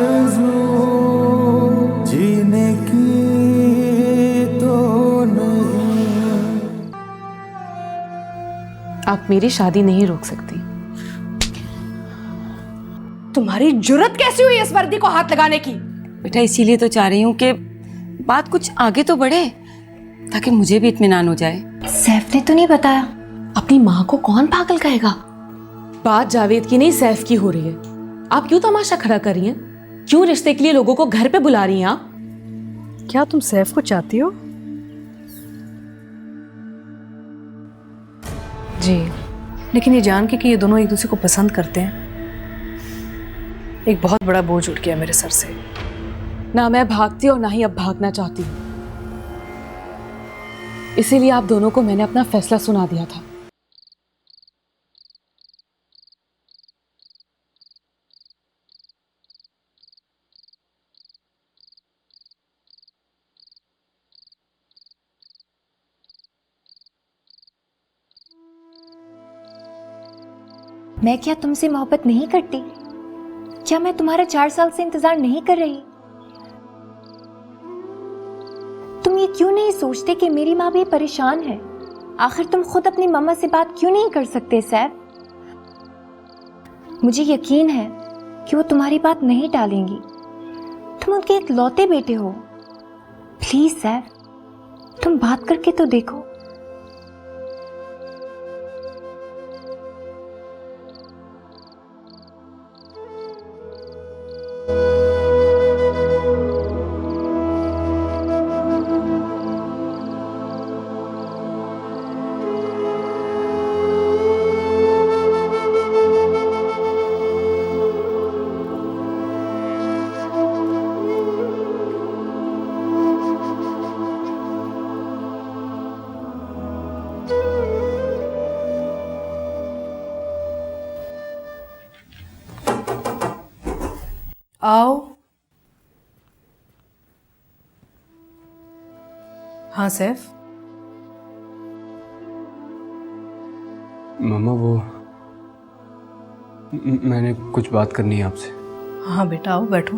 आरज़ू जीने की तो नहीं। आप मेरी शादी नहीं रोक सकती। तुम्हारी जुर्रत कैसी हुई इस वर्दी को हाथ लगाने की? बेटा इसीलिए तो चाह रही हूँ कि बात कुछ आगे तो बढ़े ताकि मुझे भी इत्मीनान हो जाए। सैफ ने तो नहीं बताया। अपनी माँ को कौन पागल कहेगा? बात जावेद की नहीं सैफ की हो रही है। आप क्यों तमाशा खड़ा कर रही हैं? क्यों रिश्ते के लिए लोगों को घर पे बुला रही हैं आप? क्या तुम सैफ को चाहती हो? जी, लेकिन ये जान के कि ये दोनों एक दूसरे को पसंद करते हैं, एक बहुत बड़ा बोझ उठ गया मेरे सर से। ना मैं भागती और ना ही अब भागना चाहती हूँ। इसीलिए आप दोनों को मैंने अपना फैसला सुना दिया था। मैं क्या तुमसे मोहब्बत नहीं करती? क्या मैं तुम्हारा 4 साल से इंतजार नहीं कर रही? तुम ये क्यों नहीं सोचते कि मेरी माँ भी परेशान है? आखिर तुम खुद अपनी मम्मा से बात क्यों नहीं कर सकते सैफ? मुझे यकीन है कि वो तुम्हारी बात नहीं टालेंगी। तुम उनके इकलौते बेटे हो। प्लीज सैफ, तुम बात करके तो देखो। आओ। हाँ सैफ। मम्मा वो मैंने कुछ बात करनी है आपसे। हाँ बेटा आओ बैठो।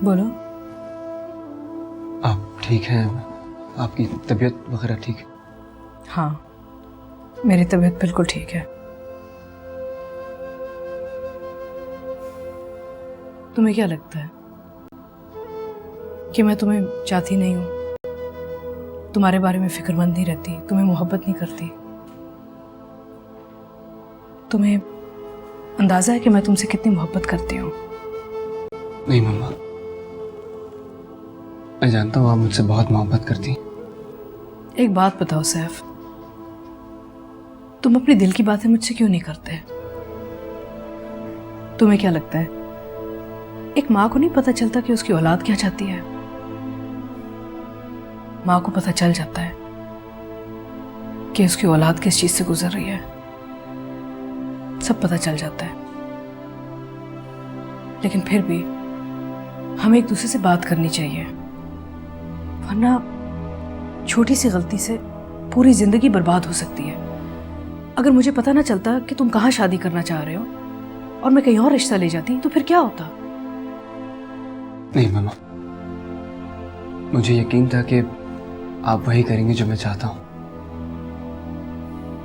बोलो। आप ठीक हैं? आपकी तबीयत वगैरह ठीक है? हाँ मेरी तबीयत बिल्कुल ठीक है। तुम्हें क्या लगता है कि मैं तुम्हें चाहती नहीं हूं? तुम्हारे बारे में फिक्रमंद नहीं रहती, तुम्हें मोहब्बत नहीं करती? तुम्हें अंदाजा है कि मैं तुमसे कितनी मोहब्बत करती हूँ? नहीं मम्मा, मैं जानता हूँ आप मुझसे बहुत मोहब्बत करती हैं। एक बात बताओ सैफ, तुम अपने दिल की बातें मुझसे क्यों नहीं करते? तुम्हें क्या लगता है एक माँ को नहीं पता चलता कि उसकी औलाद क्या चाहती है? माँ को पता चल जाता है कि उसकी औलाद किस चीज से गुजर रही है। सब पता चल जाता है, लेकिन फिर भी हमें एक दूसरे से बात करनी चाहिए, वरना छोटी सी गलती से पूरी जिंदगी बर्बाद हो सकती है। अगर मुझे पता ना चलता कि तुम कहाँ शादी करना चाह रहे हो और मैं कहीं और रिश्ता ले जाती तो फिर क्या होता? नहीं मम्मा, मुझे यकीन था कि आप वही करेंगे जो मैं चाहता हूँ।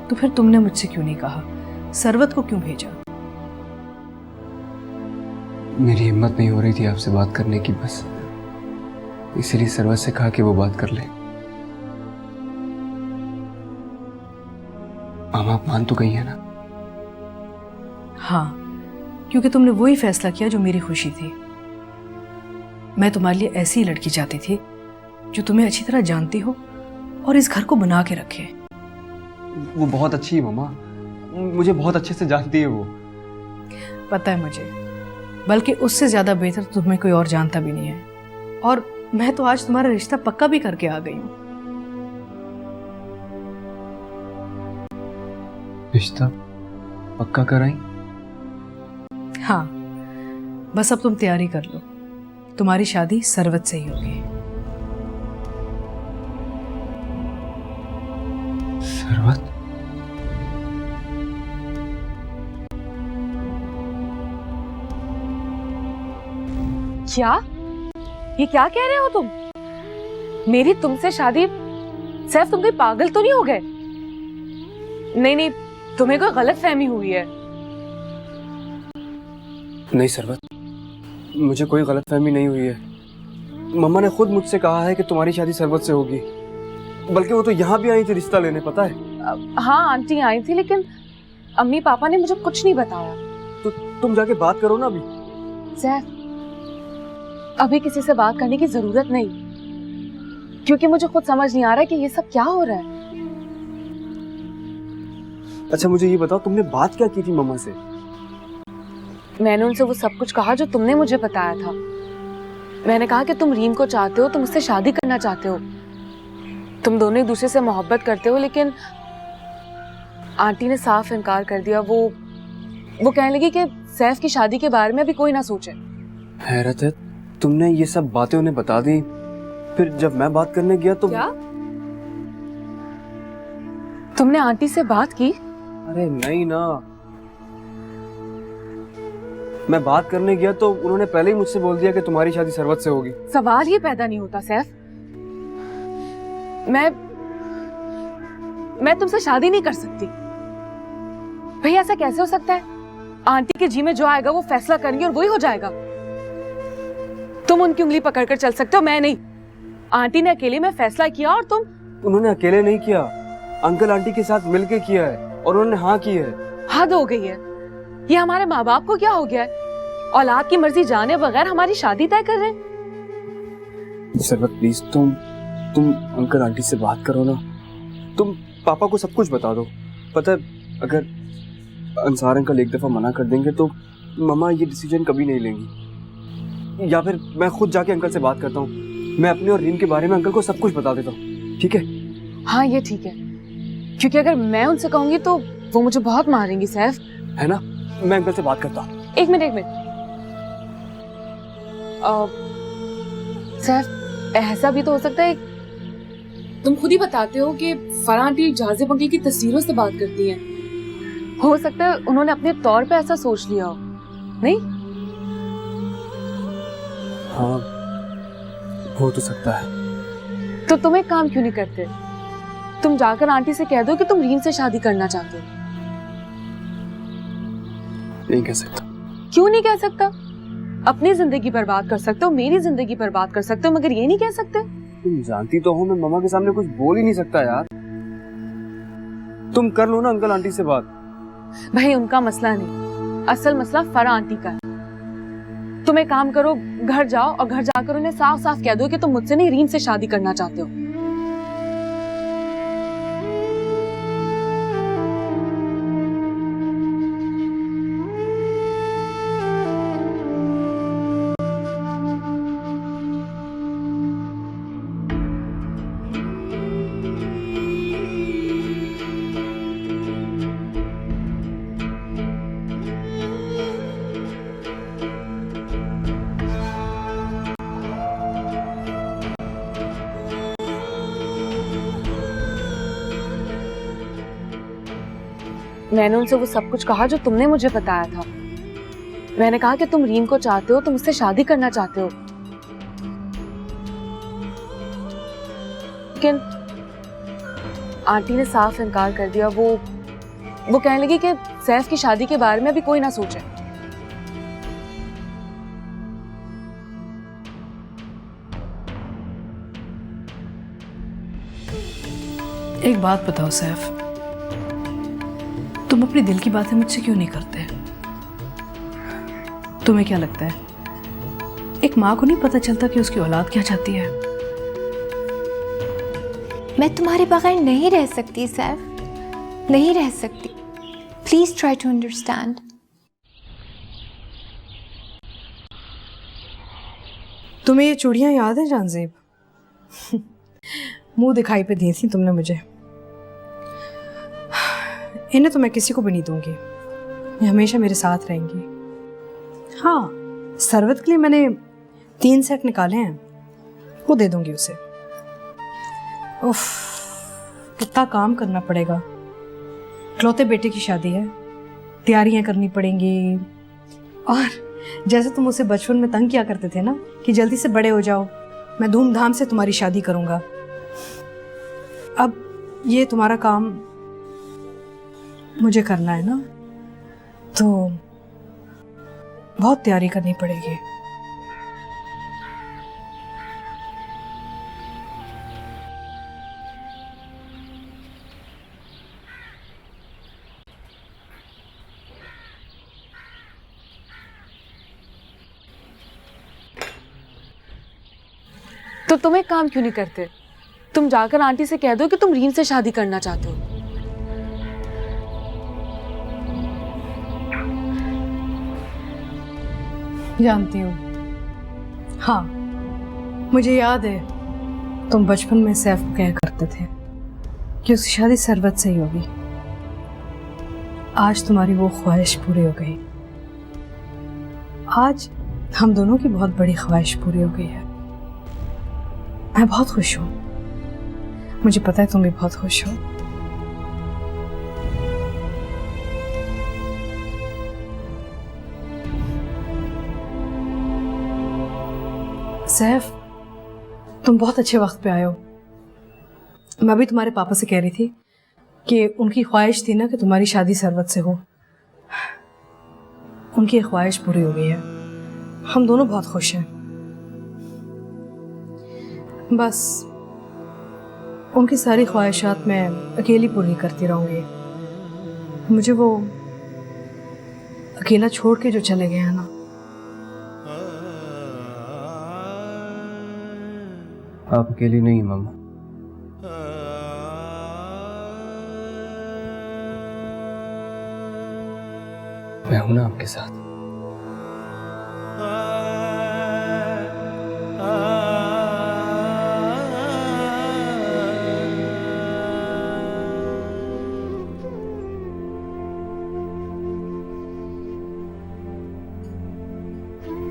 तो फिर तुमने मुझसे क्यों नहीं कहा? सरवत को क्यों भेजा? मेरी हिम्मत नहीं हो रही थी आपसे बात करने की, बस इसीलिए सरवत से कहा कि वो बात कर ले। मामा आप मान तो गई है ना? हाँ, क्योंकि तुमने वही फैसला किया जो मेरी खुशी थी। मैं तुम्हारे लिए ऐसी लड़की चाहती थी जो तुम्हें अच्छी तरह जानती हो और इस घर को बना के रखे। वो बहुत अच्छी है मामा, मुझे बहुत अच्छे से जानती है वो। पता है मुझे, बल्कि उससे ज्यादा बेहतर तुम्हें कोई और जानता भी नहीं है। और मैं तो आज तुम्हारा रिश्ता पक्का भी करके आ गई हूँ। रिश्ता पक्का कराई? हाँ, बस अब तुम तैयारी कर लो, तुम्हारी शादी सरवत से ही होगी। सरवत? क्या? ये क्या कह रहे हो तुम? मेरी तुमसे शादी? सैफ तुम कोई पागल तो नहीं हो गए? नहीं नहीं, तुम्हें कोई गलत फहमी हुई है। नहीं सरवत, मुझे कोई गलतफहमी नहीं हुई है। मम्मा ने खुद मुझसे कहा है कि तुम्हारी शादी सरवत से होगी, बल्कि वो तो यहाँ भी आई थी रिश्ता लेने, पता है? हाँ आंटी आई थी, लेकिन अम्मी पापा ने मुझे कुछ नहीं बताया। तो तुम जाके बात करो ना अभी। सैफ, अभी किसी से बात करने की जरूरत नहीं, क्योंकि मुझे खुद समझ नहीं आ रहा है कि ये सब क्या हो रहा है। अच्छा मुझे ये बताओ, तुमने बात क्या की थी मम्मा से? मैंने उनसे वो सब कुछ कहा जो तुमने मुझे बताया था। मैंने कहा कि तुम रीम को चाहते हो, तुम उससे शादी करना चाहते हो, तुम दोनों एक दूसरे से मोहब्बत करते हो, लेकिन आंटी ने साफ इनकार कर दिया। वो कहने लगी कि सैफ की शादी के बारे में अभी कोई ना सोचे। हैरत है, तुमने ये सब बातें उन्हें बता दी, फिर जब मैं बात करने गया तो क्या तुमने आंटी से बात की? अरे नहीं ना, मैं बात करने गया तो उन्होंने पहले ही मुझसे बोल दिया कि तुम्हारी शादी सरवत से होगी। सवाल ये पैदा नहीं होता सैफ, मैं तुमसे शादी नहीं कर सकती। भैया ऐसा कैसे हो सकता है? आंटी के जी में जो आएगा वो फैसला करेंगे और वही हो जाएगा। तुम उनकी उंगली पकड़कर चल सकते हो, मैं नहीं। आंटी ने अकेले में फैसला किया और तुम? उन्होंने अकेले नहीं किया, अंकल आंटी के साथ मिलके किया है और उन्होंने हाँ की है। हद हो गई है, ये हमारे माँ बाप को क्या हो गया है? औलाद की मर्जी जाने बगैर हमारी शादी तय कर रहे हैं। सरवत प्लीज तुम अंकल आंटी से बात करो ना, तुम पापा को सब कुछ बता दो। पता है अगर अंसार अंकल एक दफा मना कर देंगे तो मम्मा ये डिसीजन कभी नहीं लेंगी, या फिर मैं खुद जाके अंकल से बात करता हूँ। मैं अपने और रीम के बारे में अंकल को सब कुछ बता देता हूँ, ठीक है? हाँ ये ठीक है, क्योंकि अगर मैं उनसे कहूंगी तो वो मुझे बहुत मारेंगी सैफ, है ना? मैं अंकल से बात करता हूँ। एक मिनट सैफ, ऐसा भी तो हो सकता है, तुम खुद ही बताते हो कि फराह आंटी जाजिब अंकल की तस्वीरों से बात करती हैं। हो सकता है उन्होंने अपने तौर पे ऐसा सोच लिया हो, नहीं? हाँ हो तो सकता है। तो तुम एक काम क्यों नहीं करते? तुम जाकर आंटी से कह दो कि तुम रीम से शादी करना चाहते हो। नहीं कह सकता। क्यों नहीं कह सकता? अपनी जिंदगी बर्बाद कर सकते हो, मेरी जिंदगी बर्बाद कर सकते हो, मगर ये नहीं कह सकते? तुम जानती तो हो मैं मम्मा के सामने कुछ बोल ही नहीं सकता यार। तुम कर लो ना अंकल आंटी से बात। भाई उनका मसला नहीं, असल मसला फराह आंटी का है। तुम एक काम करो, घर जाओ और घर जाकर उन्हें साफ साफ कह दो कि तुम मुझसे नहीं रीम से शादी करना चाहते हो। मैंने उनसे वो सब कुछ कहा जो तुमने मुझे बताया था। मैंने कहा कि तुम रीम को चाहते हो, तुम उससे शादी करना चाहते हो, लेकिन आंटी ने साफ इनकार कर दिया। वो कहने लगी कि सैफ की शादी के बारे में अभी कोई ना सोचे। एक बात बताओ सैफ, तुम अपने दिल की बातें मुझसे क्यों नहीं करते? तुम्हें क्या लगता है एक माँ को नहीं पता चलता कि उसकी औलाद क्या चाहती है? मैं तुम्हारे बगैर नहीं रह सकती सैफ, नहीं रह सकती। Please try to understand. तुम्हें ये चूड़ियां याद है जानजेब? मुंह दिखाई पे दी थी तुमने मुझे। इन्हें तो मैं किसी को भी नहीं दूंगी, ये हमेशा मेरे साथ रहेंगी। हाँ, सरवत के लिए मैंने 3 सेट निकाले हैं, वो दे दूंगी उसे। उफ, कितना काम करना पड़ेगा। इकलौते बेटे की शादी है, तैयारियां करनी पड़ेंगी, और जैसे तुम उसे बचपन में तंग किया करते थे ना कि जल्दी से बड़े हो जाओ, मैं धूमधाम से तुम्हारी शादी करूंगा। अब ये तुम्हारा काम मुझे करना है ना, तो बहुत तैयारी करनी पड़ेगी। तो तुम एक काम क्यों नहीं करते? तुम जाकर आंटी से कह दो कि तुम रीम से शादी करना चाहते हो। जानती हूँ, हाँ मुझे याद है तुम बचपन में सैफ को कहा करते थे कि उसकी शादी सरबत से ही होगी। आज तुम्हारी वो ख्वाहिश पूरी हो गई। आज हम दोनों की बहुत बड़ी ख्वाहिश पूरी हो गई है। मैं बहुत खुश हूँ, मुझे पता है तुम भी बहुत खुश हो। सैफ, तुम बहुत अच्छे वक्त पे आए हो। मैं भी तुम्हारे पापा से कह रही थी कि उनकी ख्वाहिश थी ना कि तुम्हारी शादी सरबत से हो। उनकी ख्वाहिश पूरी हो गई है, हम दोनों बहुत खुश हैं। बस उनकी सारी ख्वाहिशात मैं अकेली पूरी करती रहूँगी। मुझे वो अकेला छोड़ के जो चले गए हैं ना, आप अकेली नहीं मामा। मैं हूं ना आपके साथ।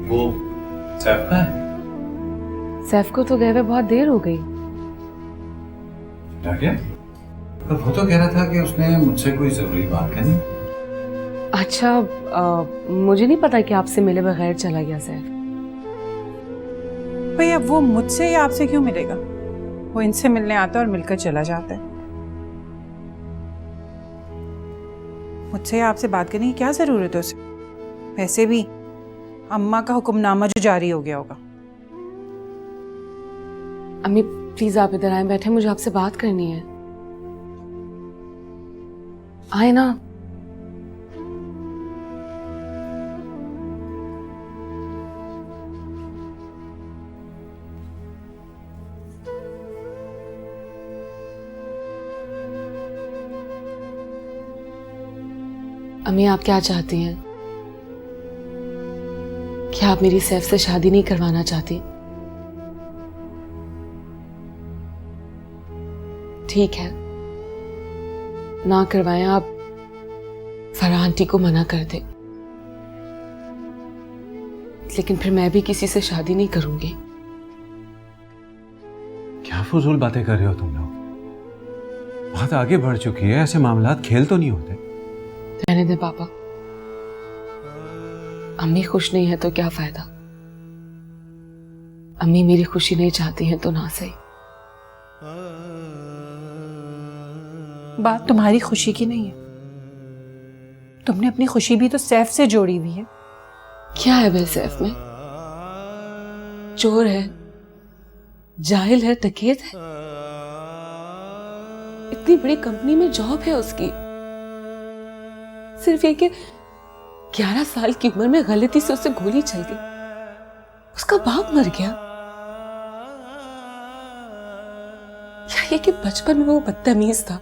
वो सैफ का है? सैफ को तो गए हुए बहुत देर हो गई। क्या? पर वो तो कह रहा था कि उसने मुझसे कोई जरूरी बात करनी। अच्छा, मुझे नहीं पता कि आपसे मिले बगैर चला गया सैफ। भैया वो मुझसे या आपसे क्यों मिलेगा? वो इनसे मिलने आता है और मिलकर चला जाता है। मुझसे या आपसे बात करने की क्या जरूरत है उसे? वैसे भी अम्मा का हुक्मनामा जो जारी हो गया होगा। अम्मी प्लीज आप इधर आए, बैठे, मुझे आपसे बात करनी है। आए ना। अम्मी आप क्या चाहती हैं? क्या आप मेरी सैफ से शादी नहीं करवाना चाहती? ठीक है, ना करवाएं, आप फराह आंटी को मना कर दें, लेकिन फिर मैं भी किसी से शादी नहीं करूंगी। क्या फजूल बातें कर रहे हो तुम लोग? बात आगे बढ़ चुकी है, ऐसे मामलात खेल तो नहीं होते। रहने दे पापा, अम्मी खुश नहीं है तो क्या फायदा। अम्मी मेरी खुशी नहीं चाहती हैं तो ना सही। बात तुम्हारी खुशी की नहीं है, तुमने अपनी खुशी भी तो सैफ से जोड़ी हुई है। क्या है बे सैफ में? चोर है, जाहिल है, डकैत है। इतनी बड़ी कंपनी में जॉब है उसकी, सिर्फ ये कि 11 साल की उम्र में गलती से उससे गोली चल गई, उसका बाप मर गया। या ये कि बचपन में वो बदतमीज था,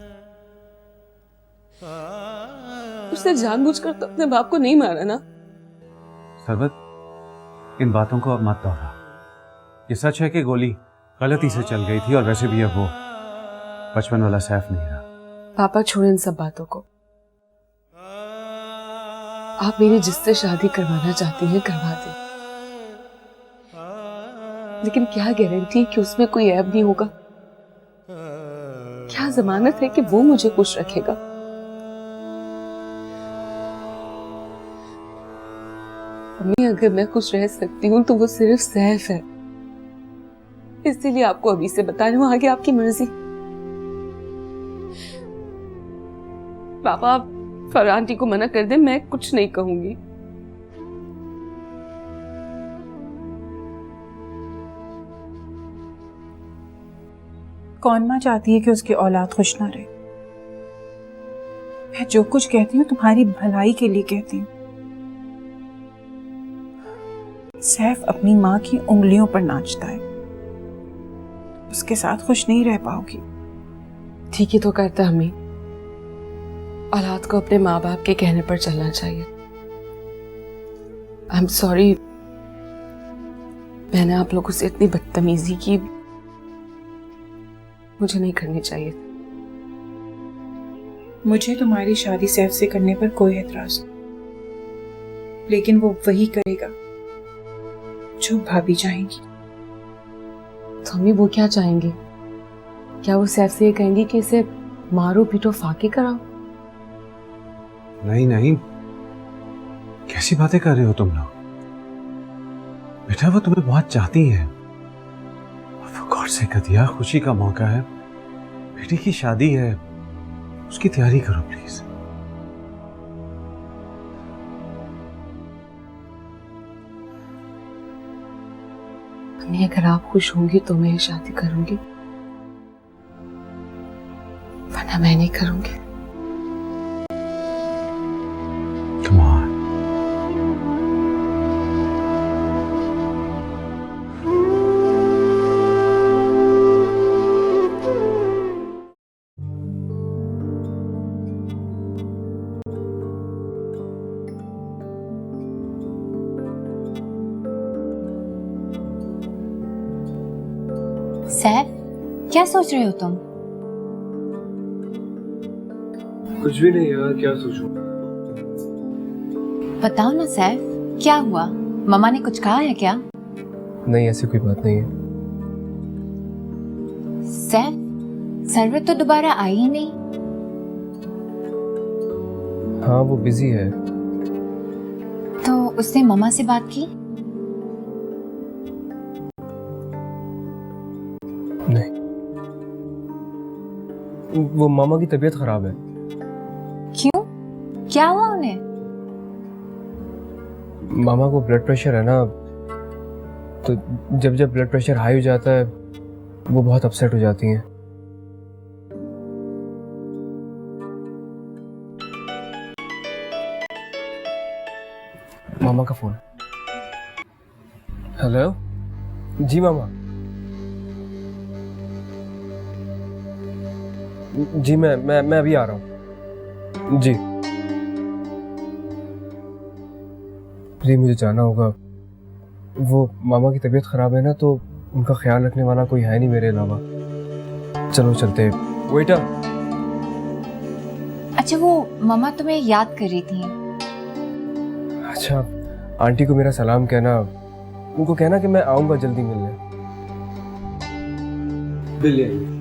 उसने जानबूझकर तो अपने बाप को नहीं मारा ना। सरबत, इन बातों को अब मत दोहरा। ये सच है कि गोली गलती से चल गई थी, और वैसे भी अब वो बचपन वाला सैफ नहीं रहा। पापा छोड़ इन सब बातों को। आप मेरी जिससे शादी करवाना चाहती हैं करवा दें, लेकिन क्या गारंटी कि उसमें कोई ऐब नहीं होगा? क्या जमानत है कि वो मुझे खुश रखेगा? अम्मी अगर मैं खुश रह सकती हूँ तो वो सिर्फ सैफ है, इसीलिए आपको अभी से बता रही हूँ, आगे आपकी मर्जी। पापा आप फरहान आंटी को मना कर दे, मैं कुछ नहीं कहूंगी। कौन माँ चाहती है कि उसकी औलाद खुश ना रहे? मैं जो कुछ कहती हूँ तुम्हारी भलाई के लिए कहती हूँ। सैफ अपनी माँ की उंगलियों पर नाचता है, उसके साथ खुश नहीं रह पाओगी। ठीक ही तो करता अम्मी, औलाद को अपने माँ बाप के कहने पर चलना चाहिए। आई एम सॉरी, मैंने आप लोगों से इतनी बदतमीजी की, मुझे नहीं करनी चाहिए। मुझे तुम्हारी शादी सैफ से करने पर कोई एतराज नहीं, लेकिन वो वही करेगा जो भाभी चाहेंगी। तो अम्मी वो क्या चाहेंगे? क्या वो सैफ से ये कहेंगी कि इसे मारो पीटो फाके कराओ? नहीं नहीं, कैसी बातें कर रहे हो तुम लोग? बेटा वो तुम्हें बहुत चाहती है। गौर से कदिया, खुशी का मौका है, बेटी की शादी है, उसकी तैयारी करो प्लीज। अम्मी अगर आप खुश होंगी तो मैं ये शादी करूंगी, वरना मैं नहीं करूंगी। Come on. सैफ, क्या सोच रहे हो तुम? कुछ भी नहीं यार, क्या सोचूं? बताओ ना सैफ, क्या हुआ? मम्मा ने कुछ कहा है क्या? नहीं, ऐसी कोई बात नहीं है। सैफ, सरवत तो दोबारा आई ही नहीं। हाँ वो बिजी है। तो उसने मम्मा से बात की? नहीं, वो मामा की तबीयत खराब है। क्यों? क्या हुआ उन्हें? मामा को ब्लड प्रेशर है ना, तो जब जब ब्लड प्रेशर हाई हो जाता है वो बहुत अपसेट हो जाती हैं। मामा का फोन। हेलो जी मामा। जी मैं अभी आ रहा हूँ जी। जी मुझे जाना होगा, वो मामा की तबीयत खराब है ना, तो उनका ख्याल रखने वाला कोई है नहीं मेरे अलावा। चलो चलते। वेटर। अच्छा, वो मम्मा तुम्हें याद कर रही थी। अच्छा, आंटी को मेरा सलाम कहना, उनको कहना कि मैं आऊंगा जल्दी मिलने। बिल्ली।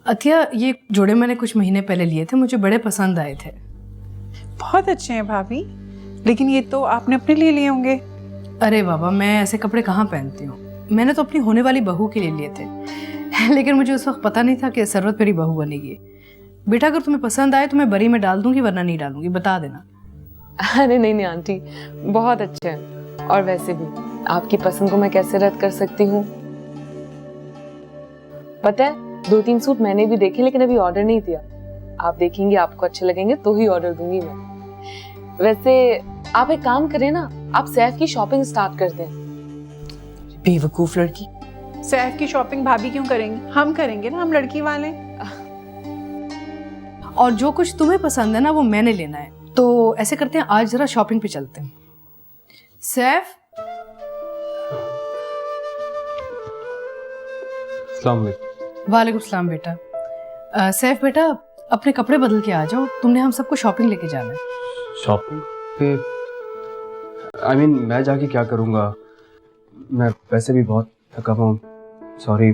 अथिया, ये जोड़े मैंने कुछ महीने पहले लिए थे, मुझे बड़े पसंद आए थे। बहुत अच्छे हैं भाभी, लेकिन ये तो आपने अपने लिए लिए होंगे। अरे बाबा, मैं ऐसे कपड़े कहाँ पहनती हूँ, मैंने तो अपनी होने वाली बहू के लिए लिए थे। लेकिन मुझे उस वक्त पता नहीं था कि सरवत मेरी बहू बनेगी। बेटा अगर तुम्हें पसंद आए तो मैं बरी में डाल दूंगी, वरना नहीं डालूंगी, बता देना। अरे नहीं नहीं आंटी, बहुत अच्छे हैं, और वैसे भी आपकी पसंद को मैं कैसे रद्द कर सकती हूँ। पता है, 2-3 सूट मैंने भी देखे, लेकिन अभी ऑर्डर नहीं दिया। आप देखेंगे, आपको अच्छे लगेंगे तो ही ऑर्डर दूंगी मैं। वैसे आप एक काम करें ना, आप सैफ की शॉपिंग स्टार्ट कर दें। बेवकूफ लड़की। सैफ की शॉपिंग भाभी क्यों करेंगी? हम करेंगे ना, हम लड़की वाले। और जो कुछ तुम्हें पसंद है ना, वो मैंने लेना है। तो ऐसे करते हैं, आज जरा शॉपिंग पे चलते हैं। सैफ। अस्सलाम वालेकुम। वालेकुम सलाम बेटा। सैफ बेटा, अपने कपड़े बदल के आ जाओ, तुमने हम सबको शॉपिंग लेके जाना है। शॉपिंग पे? I mean, मैं जाके क्या करूँगा? मैं वैसे भी बहुत थका हुआ हूँ, सॉरी।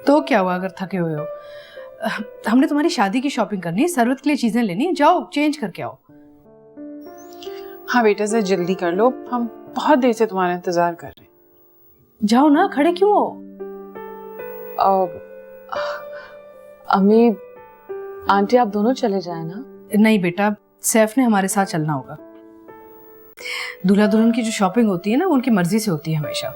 तो क्या हुआ अगर थके हुए हो? हमने तुम्हारी शादी की शॉपिंग करनी है, सरवत के लिए चीजें लेनी है, जाओ चेंज करके आओ। हाँ बेटा जरा जल्दी कर लो, हम बहुत देर से तुम्हारा इंतजार कर रहे हैं। जाओ ना, खड़े क्यों हो? अम्मी आंटी आप दोनों चले जाए ना। नहीं बेटा, सैफ ने हमारे साथ चलना होगा। दूल्हा दुल्हन की जो शॉपिंग होती है ना, वो उनकी मर्जी से होती है हमेशा।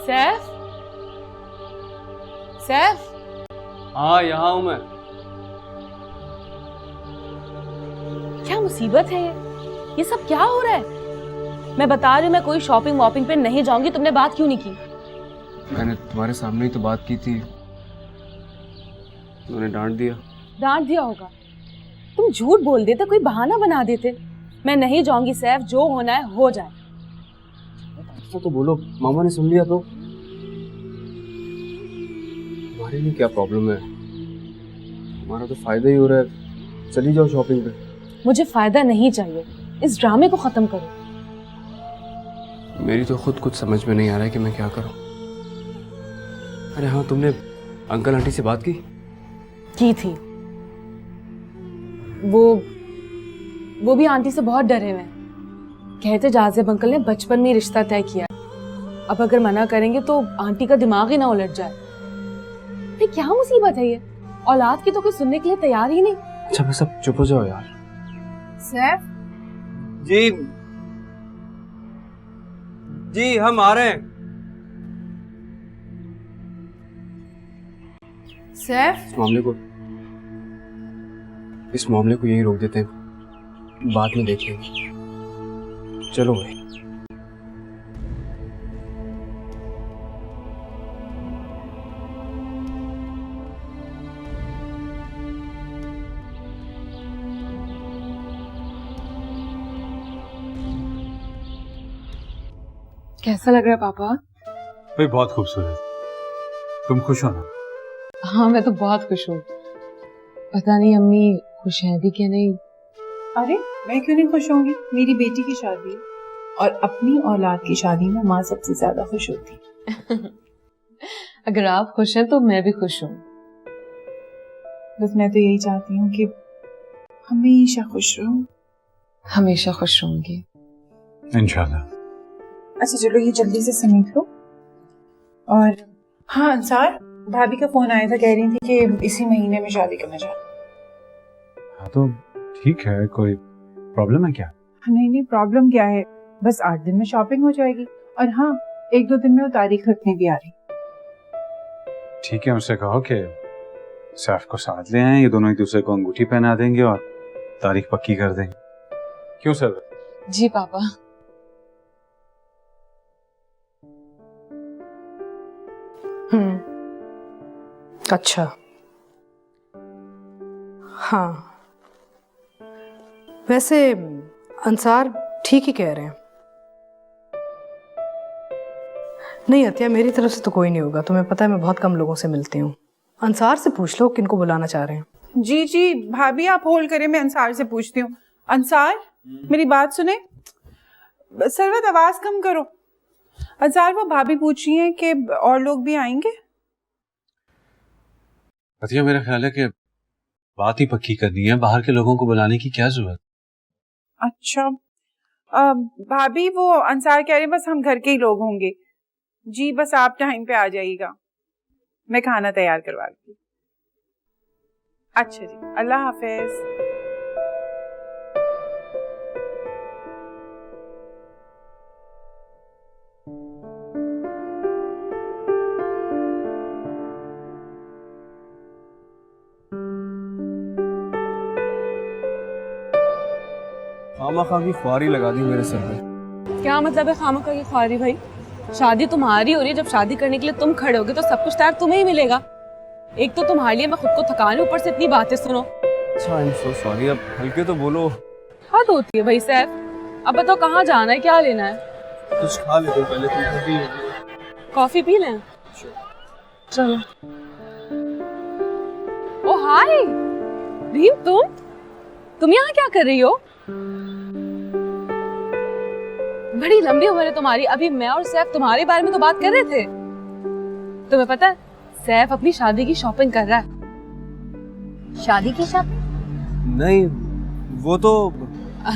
सैफ, सैफ, हाँ यहाँ हूँ मैं। क्या मुसीबत है ये सब क्या हो रहा है? मैं बता रही हूँ मैं कोई शॉपिंग वॉपिंग पे नहीं जाऊंगी, तुमने बात क्यों नहीं की? मैंने तुम्हारे सामने ही तो बात की थी, उन्होंने डांट दिया। डांट दिया होगा? तुम झूठ बोल देते, कोई बहाना बना देते। मैं नहीं जाऊंगी सैफ, जो होना है हो जाए। तो बोलो, मामा ने सुन लिया तो? तुम्हारे लिए क्या प्रॉब्लम है? हमारा तो फायदा ही हो रहा है, चली जाओ शॉपिंग पे। मुझे फायदा नहीं चाहिए, इस ड्रामे को खत्म करो। मेरी तो खुद कुछ समझ में नहीं आ रहा है कि मैं क्या करूं। अरे हाँ, तुमने अंकल आंटी से बात की? की थी। वो भी आंटी से बहुत डरे हुए हैं। कहते जाज़ेब अंकल ने बचपन में रिश्ता तय किया, अब अगर मना करेंगे तो आंटी का दिमाग ही ना उलट जाए। ये क्या मुसीबत है ये? औलाद की तो कोई सुनने के लिए तैयार ही नहीं। अच्छा बस अब चुप हो जाओ यार। सैफ, जी हम आ रहे हैं। सैफ, इस मामले को यही रोक देते हैं, बाद में देख लेंगे। चलो भाई। कैसा लग रहा है पापा? भाई बहुत खूबसूरत। तुम खुश हो ना? हाँ मैं तो बहुत खुश हूँ। पता नहीं अम्मी खुश है भी कि नहीं। अरे मैं क्यों नहीं खुश होंगी? मेरी बेटी की शादी है और अपनी औलाद की शादी में माँ सबसे ज्यादा खुश होती है। अगर आप खुश हैं तो मैं भी खुश हूँ। बस मैं तो यही चाहती हूँ कि हमेशा खुश रहूं। हमेशा खुश रहूंगी इंशाल्लाह। अच्छा चलो ये जल्दी से समेट लो। और हाँ अंसार, भाभी का फोन आया था, कह रही थी कि इसी महीने में शादी करना चाहती। हाँ तो ठीक है, कोई प्रॉब्लम है क्या? नहीं नहीं, प्रॉब्लम क्या है, बस 8 दिन में शॉपिंग हो जाएगी। और हाँ 1-2 दिन में वो तारीख रखने भी आ रही। ठीक है, उनसे कहो कि सैफ को साथ ले आए, ये दोनों एक दूसरे को अंगूठी पहना देंगे और तारीख पक्की कर देंगे। क्यों सर? जी पापा। अच्छा हाँ, वैसे अंसार ठीक ही कह रहे हैं। नहीं अतिया, मेरी तरफ से तो कोई नहीं होगा। तुम्हें पता है मैं बहुत कम लोगों से मिलती हूँ। अंसार से पूछ लो किनको बुलाना चाह रहे हैं। जी जी भाभी आप होल्ड करें, मैं अंसार से पूछती हूँ। अंसार मेरी बात सुने। सरवत आवाज कम करो। अंसार वो भाभी पूछ रही हैं कि और लोग भी आएंगे। अतिया मेरा ख्याल है कि बात ही पक्की करनी है, बाहर के लोगों को बुलाने की क्या जरूरत? अच्छा भाभी वो अंसार कह रहे हैं बस हम घर के ही लोग होंगे। जी बस आप टाइम पे आ जाइएगा, मैं खाना तैयार करवा दूंगी। अच्छा जी, अल्लाह हाफिज। खामा की ख्वारी लगा दी मेरे सर पे। क्या मतलब है खामखा की ख्वारी भाई? शादी तुम्हारी हो रही है, जब शादी करने के लिए तुम खड़े होगे तो सब कुछ तैयार तुम्हें ही मिलेगा। एक तो तुम्हारे लिए मैं खुद को थका रही हूं, ऊपर से इतनी बातें सुनो। अच्छा आई एम सो सॉरी, अब हल्के तो बोलो। हद होती है भाई सैफ। अब बताओ कहाँ जाना है, क्या लेना है? कुछ खा लेते हो पहले, तुम कभी होगी। कॉफी पी लें? चलो। ओ हाय रीम, तुम यहाँ क्या कर रही हो? बड़ी लंबी उम्र है तुम्हारी। अभी मैं और सैफ तुम्हारे बारे में तो बात कर रहे थे। तुम्हें पता है सैफ अपनी शादी की शॉपिंग कर रहा है। शादी की शॉप? नहीं, वो तो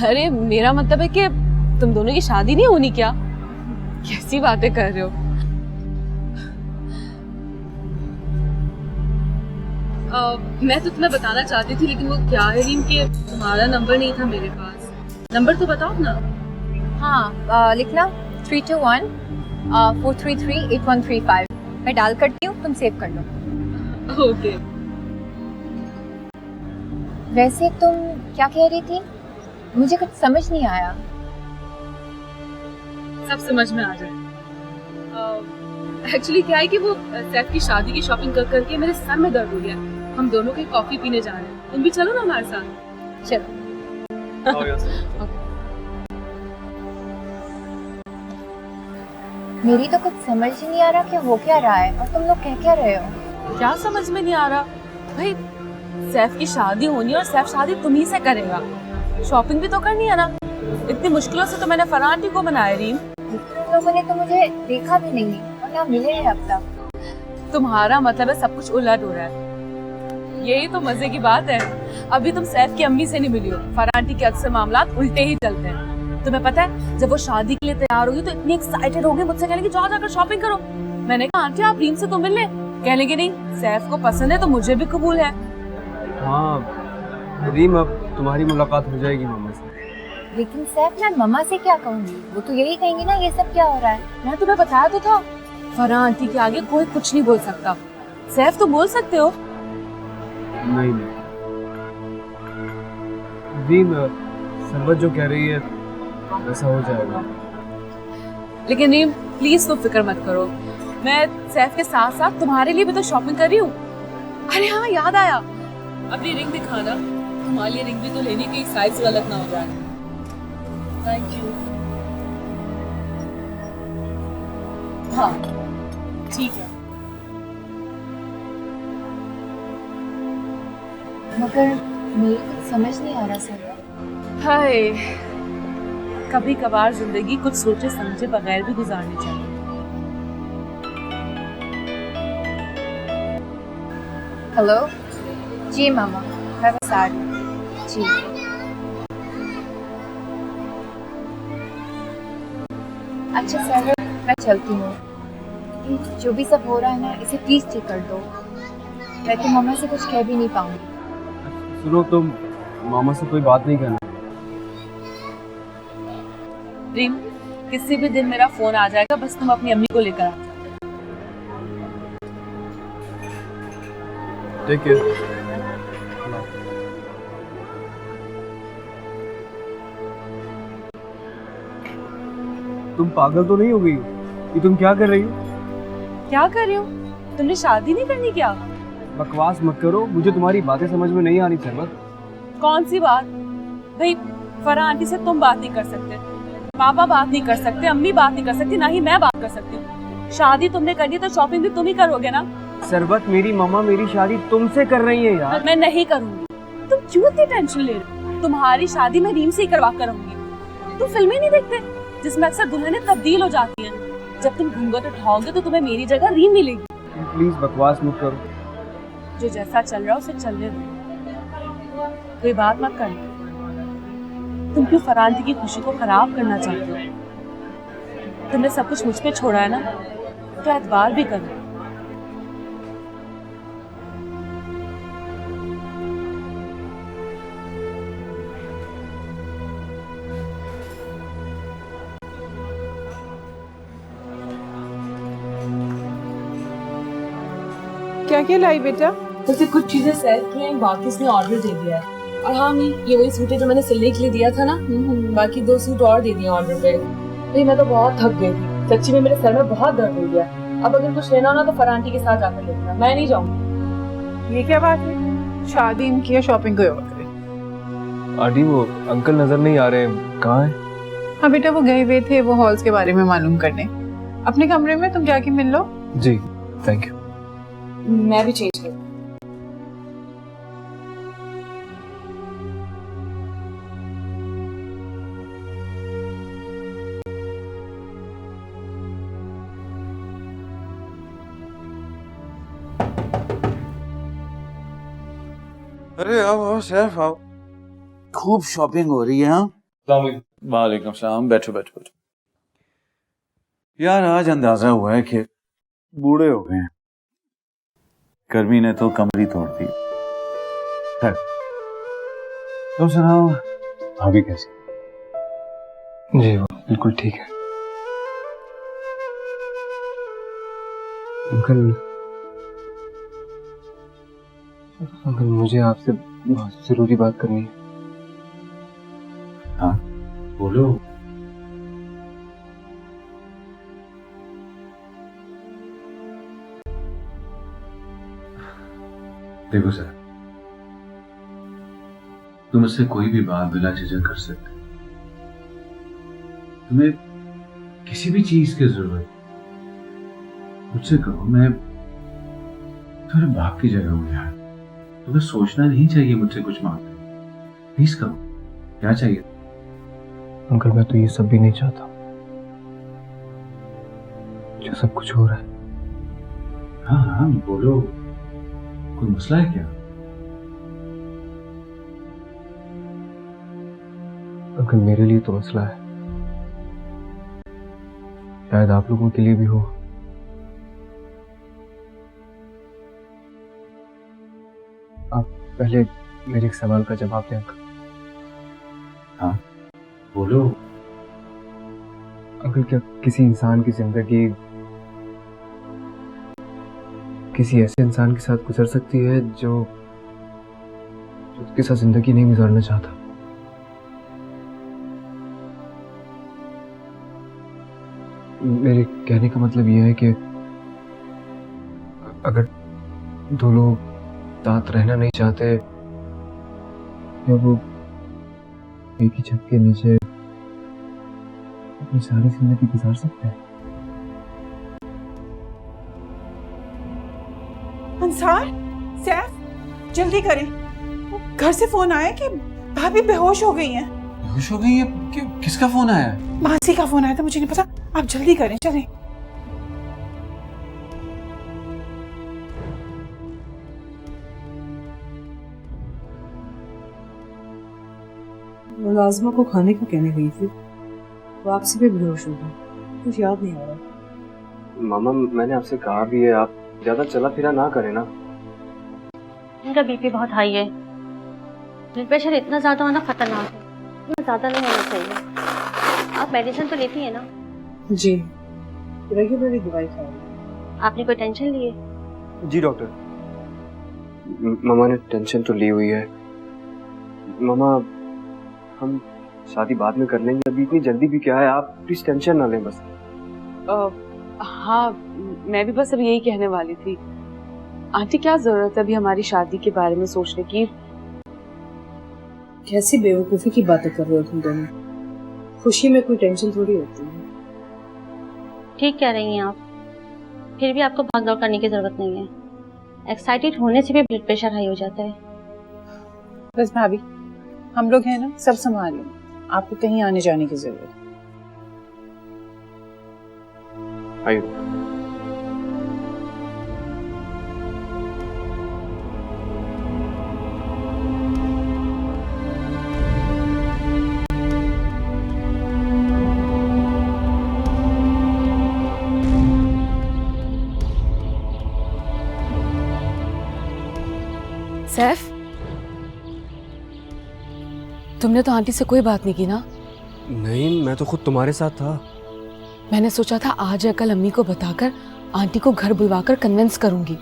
अरे मेरा मतलब है कि तुम दोनों की शादी नहीं होनी क्या? कैसी बातें कर रहे हो? मैं तो तुम्हें बताना चाहती थी, लेकिन वो क्या है रीम कि तुम्हारा नंबर नहीं था मेरे पास। नंबर तो बताओ ना। हाँ, लिखना 321 433 8135। मैं डाल करती हूँ, तुम सेव कर लो। ओके। वैसे तुम क्या कह रही थी? मुझे कुछ समझ नहीं आया। सब समझ में आ जाए। एक्चुअली क्या है कि वो सैफ की शादी की शॉपिंग कर करके मेरे सर में दर्द हो गया। हम दोनों की कॉफी पीने जा रहे हैं, तुम भी चलो ना हमारे साथ। चलो। मेरी तो कुछ समझ ही नहीं आ रहा कि हो क्या रहा है और तुम लोग कह क्या रहे हो। क्या समझ में नहीं आ रहा भाई? सैफ की शादी होनी है और सैफ शादी तुम्ही से करेगा। शॉपिंग भी तो करनी है ना। इतनी मुश्किलों से तो मैंने फरहान आंटी को बनाया रीम। तुम लोगों ने तो मुझे देखा भी नहीं और ना मिले हैं अब तक। तुम्हारा मतलब है सब कुछ उलट हो रहा है। यही तो मजे की बात है। अभी तुम सैफ की अम्मी से नहीं मिली हो। फरहान आंटी के अक्सर मामलात उल्टे ही चलते हैं। तुम्हें पता है जब वो शादी के लिए तैयार होगी तो इतनी एक्साइटेड होगी, मुझसे कहने की जाओ जाकर शॉपिंग करो। मैंने कहा आंटी आप रीम से तो मिल ले। कहने की नहीं, सैफ को पसंद है तो मुझे भी कबूल है। हाँ रीम, अब तुम्हारी मुलाकात हो जाएगी मम्मा से। लेकिन सैफ, मैं मम्मा से क्या कहूँगी? वो तो यही कहेंगी ना ये सब क्या हो रहा है। मैं तुम्हें बताया तो था, फरहान आंटी के आगे कोई कुछ नहीं बोल सकता। सैफ तो बोल सकते हो। नहीं रीम, सरवत जो कह रही है वैसा हो जाएगा। लेकिन रीम प्लीज तुम फिक्र मत करो, मैं सैफ के साथ साथ तुम्हारे लिए भी तो शॉपिंग कर रही हूँ। अरे हाँ याद आया, अपनी रिंग दिखाना। तुम्हारे लिए रिंग भी तो लेनी की साइज गलत ना हो जाए। Thank you. हाँ ठीक है। मगर मेरी कुछ समझ नहीं आ रहा सर। हाय, कभी कभार जिंदगी कुछ सोचे समझे बगैर भी गुजारनी चाहिए। हेलो जी मामा, मैं बस आ रही हूँ जी। अच्छा सर, मैं चलती हूँ। ये जो भी सब हो रहा है ना, इसे प्लीज ठीक कर दो। मैं तो मामा से कुछ कह भी नहीं पाऊंगी। सुनो, तुम मामा से कोई बात नहीं करना। रीम, किसी भी दिन मेरा फोन आ जाएगा, बस तुम अपनी अम्मी को लेकर आ जाओ। Take care. तुम पागल तो नहीं हो गई? ये तुम क्या कर रही हो? क्या कर रही हो? तुमने शादी नहीं करनी क्या? बकवास मत करो, मुझे तुम्हारी बातें समझ में नहीं आ रही सरवत। कौन सी बात? भाई फरहान आंटी से तुम बात नहीं कर सकते, पापा बात नहीं कर सकते, अम्मी बात नहीं कर सकती, ना ही मैं बात कर सकती हूँ। शादी तुमने करनी तो शॉपिंग भी तुम ही करोगे ना। सरवत, मेरी मम्मा मेरी शादी तुमसे कर रही है यार। मैं नहीं करूंगी। तुम क्यों इतनी टेंशन ले रहे हो? तुम्हारी शादी मैं रीम से ही करवा कर रहूंगी। तुम फिल्में नहीं देखते जिसमें अक्सर दुल्हनें तब्दील हो जाती हैं? जब तुम घूंघट उठाओगे तो तुम्हें मेरी जगह रीम मिलेगी। प्लीज बकवास मत करो। जो जैसा चल रहा है उसे चलने दो, कोई बात मत करना। तुम क्यों फरहान की खुशी को खराब करना चाहते हो? तुमने सब कुछ मुझ पे छोड़ा है ना, तो एतबार भी करो। क्या क्या लाई बेटा? वैसे कुछ चीजें सेल की हैं, बाकी उसने ऑर्डर दे दिया है। और हाँ मी, ये वही सूट है जो मैंने सिलने के लिए दिया था ना। बाकी 2 सूट और दे दिए ऑर्डर पे। भाई मैं तो बहुत थक गई थी, सच्ची में मेरे सर में बहुत दर्द हो गया। अब अगर कुछ लेना हो ना तो फरहान आंटी के साथ जाकर लेना, मैं नहीं जाऊंगी। ये क्या बात है? शादी इनकी है, शॉपिंग कोई और करे। आंटी, वो अंकल नजर नहीं आ रहे हैं, कहाँ है? हाँ बेटा, वो गए हुए थे वो हॉल्स के बारे में मालूम करने। अपने कमरे में तुम जाके मिल लो। जी थैंक यू। मैं भी चेंज करूँ। अरे आओ सैफ आओ। खूब शॉपिंग हो रही है। हाँ वालेकुम सलाम। बैठो बैठो बैठो। यार आज अंदाजा हुआ है कि बूढ़े हो गए हैं। गर्मी ने तो कमर ही तोड़ दी। खैर तुम सुनाओ, भाभी कैसी? जी वो बिल्कुल ठीक है। अंकल मुझे आपसे बहुत जरूरी बात करनी है। हाँ बोलो। देखो सर, तुम मुझसे कोई भी बात बिना झिझक कर सकते। तुम्हें किसी भी चीज की जरूरत मुझसे कहो, मैं तुम्हारे बाप की जगह हूं यार। तुम्हें सोचना नहीं चाहिए मुझसे कुछ मांगने। प्लीज करो, क्या चाहिए? अंकल मैं तो ये सब भी नहीं चाहता जो सब कुछ हो रहा है। हाँ हाँ बोलो, कोई मसला है क्या? अंकल मेरे लिए तो मसला है, शायद आप लोगों के लिए भी हो। आप पहले मेरे एक सवाल का जवाब दें अंकल। हाँ बोलो। अंकल क्या किसी इंसान की जिंदगी किसी ऐसे इंसान के साथ गुजर सकती है जो उसके साथ जिंदगी नहीं गुजारना चाहता? मेरे कहने का मतलब यह है कि अगर दो लोग साथ रहना नहीं चाहते या वो एक ही छत के नीचे अपनी सारी जिंदगी गुजार सकते हैं? अंसार, सैफ, जल्दी करें। घर से फोन आया कि भाभी बेहोश हो गई हैं। बेहोश हो गई है? किसका फोन आया? मासी का फोन आया था, मुझे नहीं पता। आप जल्दी करें, चलें। मुलाजमा को खाने को कहने गई थी, वापसी पे बेहोश हो गई। कुछ याद नहीं आ रहा। मामा मैंने आपसे कहा भी है, आप ज्यादा चला फिरा ना करें ना। इनका बीपी बहुत हाई है। ब्लड प्रेशर इतना ज्यादा होना खतरनाक है, इतना ज्यादा नहीं होना चाहिए। आप मेडिसिन तो लेती है ना? जी रेगुलरली दवाई खा रही हूं। आपने कोई टेंशन ली है? जी डॉक्टर, मामा ने टेंशन तो ली हुई है। मामा हम शादी बाद में कर लेंगे, अभी इतनी जल्दी भी क्या है, आप प्लीज टेंशन ना लें बस। हाँ मैं भी बस अब यही कहने वाली थी। आंटी क्या जरूरत है अभी हमारी शादी के बारे में सोचने की? कैसी बेवकूफ़ी की बातें कर रहे हो तुम दोनों। खुशी में कोई टेंशन थोड़ी होती है। ठीक कह रही हैं आप, फिर भी आपको भाग दौड़ करने की जरूरत नहीं है। एक्साइटेड होने से भी ब्लड प्रेशर हाई हो जाता है। बस भाभी, हम लोग हैं ना, सब संभाल लेंगे। आपको कहीं आने जाने की जरूरत है? आइए। सैफ, तुमने तो आंटी से कोई बात नहीं की ना? नहीं, मैं तो खुद तुम्हारे साथ था। मैंने सोचा था आज या कल अम्मी को बताकर आंटी को घर बुलवाकर कन्विंस करूंगी,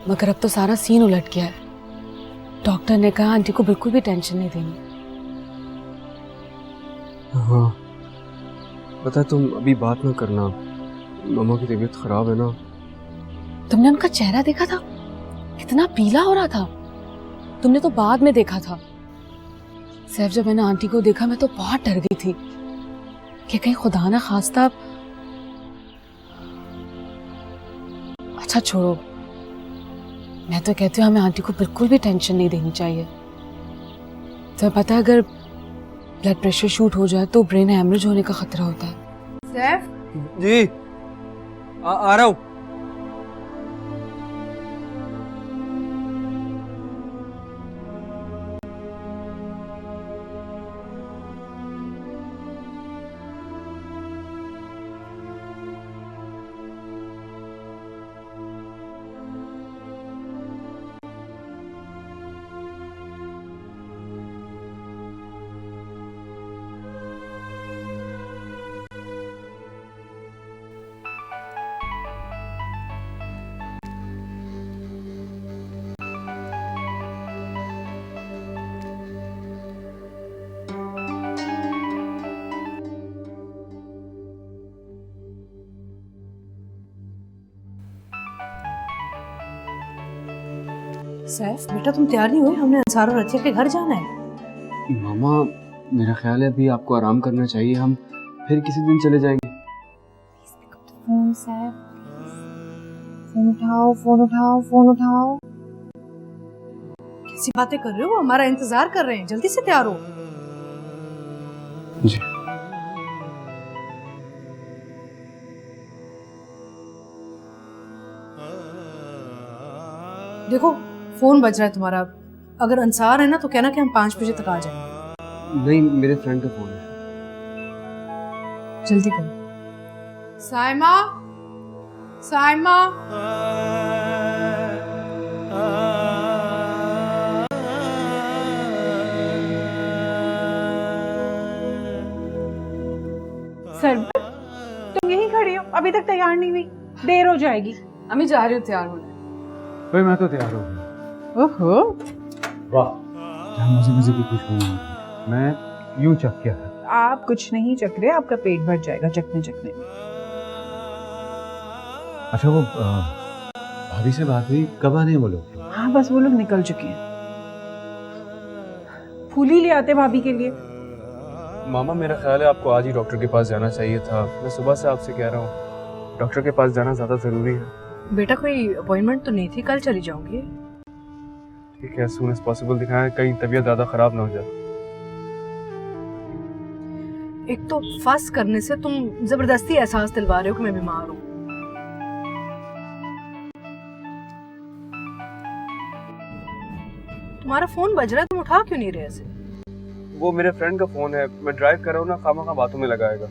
मगर अब तो सारा सीन उलट गया है। डॉक्टर ने कहा आंटी को बिल्कुल भी टेंशन नहीं देनी। हाँ पता, तुम अभी बात ना करना, मामा की तबीयत खराब है ना। तुमने उनका चेहरा देखा था, कितना पीला हो रहा था। तुमने तो बाद में देखा था। सैफ, जब मैंने आंटी को देखा मैं तो बहुत डर गई थी। कि कहीं खुदा ना खास्ता। अच्छा छोड़ो, मैं तो कहती हूँ हमें आंटी को बिल्कुल भी टेंशन नहीं देनी चाहिए। तो पता है अगर ब्लड प्रेशर शूट हो जाए तो ब्रेन हैमरेज होने का खतरा होता है। सैफ, जी आ रहा हूँ। सैफ बेटा तुम तैयार नहीं हुए? हमने अंसार और रतिया के घर जाना है। मामा मेरा ख्याल है अभी आपको आराम करना चाहिए, हम फिर किसी दिन चले जाएंगे। फोन सैफ, फोन उठाओ, फोन उठाओ, फोन उठाओ। कैसी बातें कर रहे हो? वो हमारा इंतजार कर रहे हैं, जल्दी से तैयार हो। जी देखो फोन बज रहा है तुम्हारा, अगर अंसार है ना तो कहना कि हम 5 बजे तक आ जाएंगे। नहीं, मेरे फ्रेंड का फोन है। जल्दी करो। साइमा, साइमा। सरबत, तुम यहीं खड़ी हो, अभी तक तैयार नहीं हुई? देर हो जाएगी। अम्मी जा रही हूँ तैयार होने। भाई मैं तो तैयार हो गया। ओहो, वाह, क्या मजे मजे की खुशबू है। मैं यूं चख गया। आप कुछ नहीं चख रहे, आपका पेट भर जाएगा चखने चखने में। अच्छा वो भाभी से बात हुई, कब आ रहे हैं वो लोग? हाँ बस वो लोग निकल चुके हैं। फूल ही ले आते भाभी के लिए। मामा मेरा ख्याल है आपको आज ही डॉक्टर के पास जाना चाहिए था। मैं सुबह से आपसे कह रहा हूँ, डॉक्टर के पास जाना ज़्यादा ज़रूरी है। बेटा कोई अपॉइंटमेंट तो नहीं थी, कल चली जाऊंगी। ठीक है, सून एज पॉसिबल दिखाएं, कहीं तबीयत ज़्यादा ख़राब ना हो जाए। एक तो फस करने से तुम जबरदस्ती एहसास दिलवा रहे हो कि मैं बीमार हूँ। तुम्हारा फोन बज रहा है, तुम उठा क्यों नहीं रहे ऐसे? वो मेरे फ्रेंड का फ़ोन है, मैं ड्राइव कर रहा हूँ ना, खामा बातों में लगाएगा।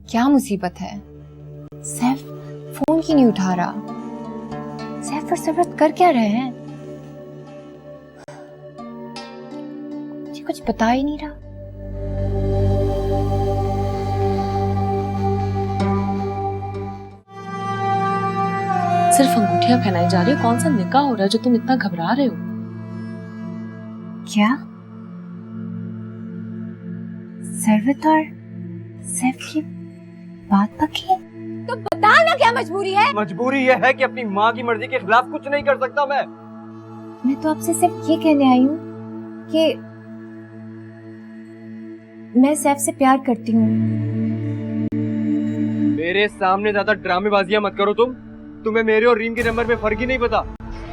क्या मुसीबत है? सैफ फोन क्यों नहीं उठा रहा? सैफ और सरवत कर क्या रहे हैं? मुझे कुछ बता ही नहीं रहा। सिर्फ अंगूठियां पहनाई जा रही है, कौन सा निकाह हो रहा है जो तुम इतना घबरा रहे हो? क्या सरवत और सैफ की बात पक्की? तो बता ना क्या मजबूरी है? मजबूरी यह है कि अपनी माँ की मर्जी के खिलाफ कुछ नहीं कर सकता मैं। मैं तो आपसे सिर्फ ये कहने आई हूँ कि मैं सैफ से प्यार करती हूँ। मेरे सामने ज्यादा ड्रामेबाजियां मत करो तुम। तुम्हें मेरे और रीम के नंबर में फर्क ही नहीं पता।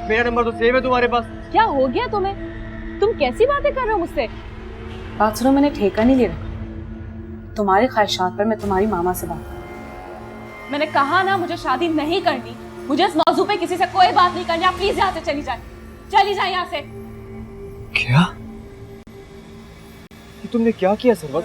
मेरा नंबर तो सेव है तुम्हारे पास। क्या हो गया तुम्हें? तुम कैसी बातें कर रहे हो मुझसे? बात सुनो, मैंने ठेका नहीं ले रखा तुम्हारी ख्वाहिशात पर। मैं तुम्हारी मामा से बात, मैंने कहा ना मुझे शादी नहीं करनी, मुझे इस मौजू पे किसी से कोई बात नहीं करनी। आप प्लीज यहाँ से चली जाए, चली जाए यहाँ से। क्या? ये तुमने क्या किया सरवत?